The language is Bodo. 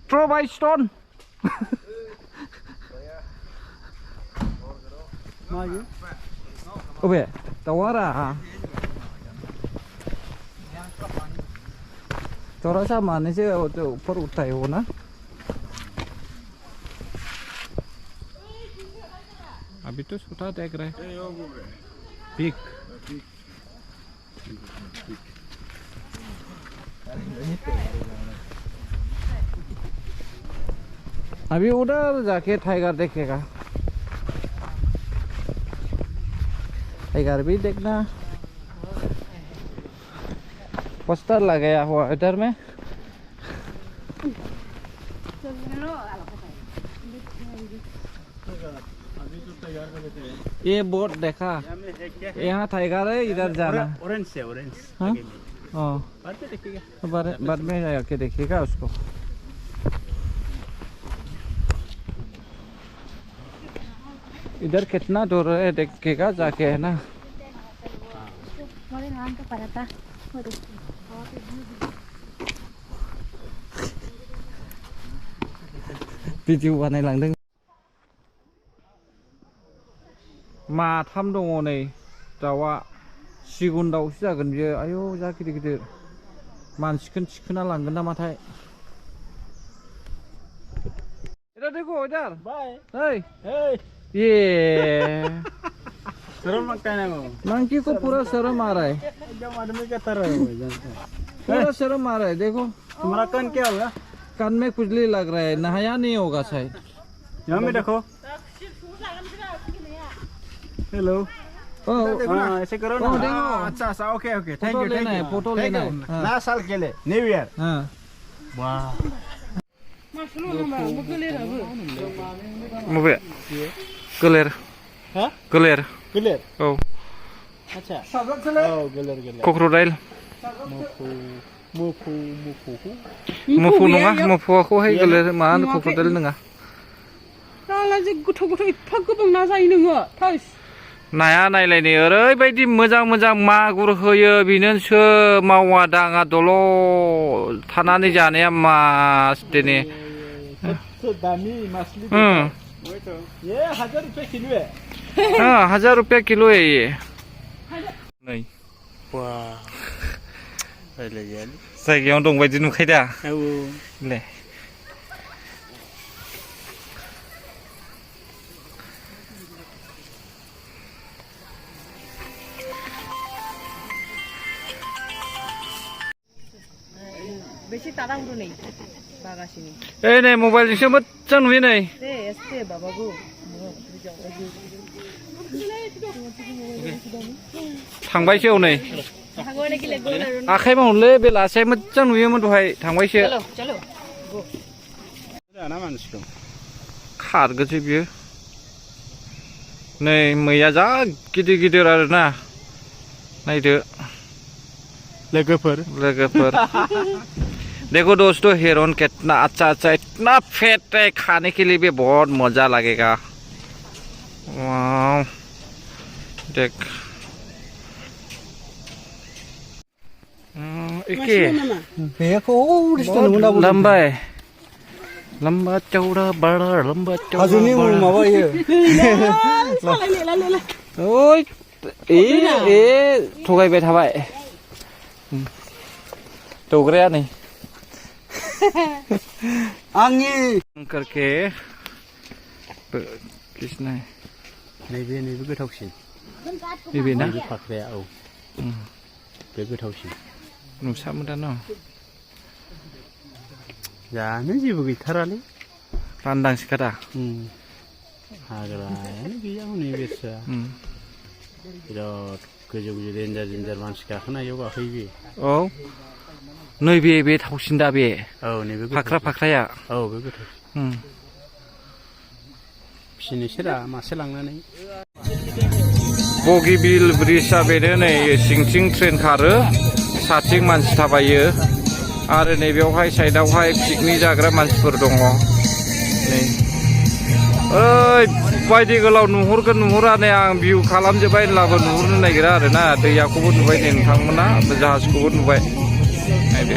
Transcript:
throw by stone. Oke, tawara. Thora sama nih sih itu perut tayo na. Abis itu sudah ada kira. Pik. अभी उधर जाके टाइगर देखेगा टाइगर भी देखना पोस्टर लगाया हुआ इधर में ये बोर्ड देखा यहाँ टाइगर है इधर जाना ऑरेंज है ऑरेंज हाँ बाद में जाके देखिएगा उसको इधर कितना दूर है देखेगा जाके है ना भिडिअ बानायलांदों माथाम दङ नै दाउआ सिगुन दाउसो जागोन बियो आयौ जा गिदिर गिदिर मानसिखौनो थिखोना लांगोन नामाथाय इधर देखो इधर बाय hey hey ये serem makanya mau मंकी को पूरा शर्म आ रहा है जब आदमी का तरह हो जाता है पूरा शर्म आ रहा है देखो तुम्हारा कान क्या होगा कान में खुजली लग रहा है नहाया नहीं होगा शायद यहाँ में देखो हेलो हाँ ऐसे करो ना अच्छा अच्छा okay okay thank you photo लेना है नया साल के लिए न्यू ईयर हाँ वाह मुबे गलेर हाँ गलेर क्लियर औ अच्छा ओ गलेर गलेर क्रकोडाइल मुफु मुफु नङा मुफुआखौहाय गलेर मा होनो क्रकोडाइल नङा दालाजि गथ' गथ' एफा गोबां ना जायो नोङो थाइस नाया नायलायनो ओरैबायदि मोजां मोजां मागुर होयो बिनोसो मावा दाङा दल' थानानै जानाया मासदिने दामी मछली ये 1000 रुपए किलो है हाँ 1000 रुपया किलो है ये नहीं वाह पहले यार जायगायाव दं बायदि नुखायदा औ ले बेसे ताराहुरु नै बागासिनो ए नै मबाइलजोंसो मोजां नुयो नै दे एसे बाबागु थांबायसो औ नै आखाइ मावनोलै बेलासे मोजां नुयोमोन दहाय थांबायसो चलो ना मानसिखौ खारगोनसो बियो नै मैया जा गिदिर गिदिर आरोना नायदो लोगोफोर देखो दोस्तों हिरन कितना अच्छा अच्छा इतना फेट है खाने के लिए भी बहुत मजा लगेगा वाव देख लंबा चौड़ा बड़ा लंबा चौड़ा ओय ए थगायबाय थाबाय दौग्राया नै आंनि करके किसना नैबे गोथावसिन नैबे ना फाख्राया औ बे गोथावसिन नुसामोन दा न जानो जेबो गैथारालै लांदांसोखा दा हाग्रायानो गैया हनै बेस्रा बिराद गोजौ गोजौ देन्जार मानसि गाखोनायाव गाखोयो औ नैबे बे थावसिन दा बे औ नैबे फाख्राया औ बे गोथावसिन फिसिनोसैरा मासे लांनानै बगिबिल ब्रिजआ बेनो नै सिंथिं ट्रेन खारो साथिं मानसि थाबायो आरो नैबेयावहाय साइडआवहाय पिकनिक जाग्रा मानसिफोर दङ नै ओरैबायदि गोलाव नुहुरगोन नुहुरा नै आं भिउ खालामजोब्बाय होनब्लाबो नुहुरनो नागिरा आरोना दैयाखौबो नुबाय नै नोंथांमोना जाहाजखौबो नुबाय नायदो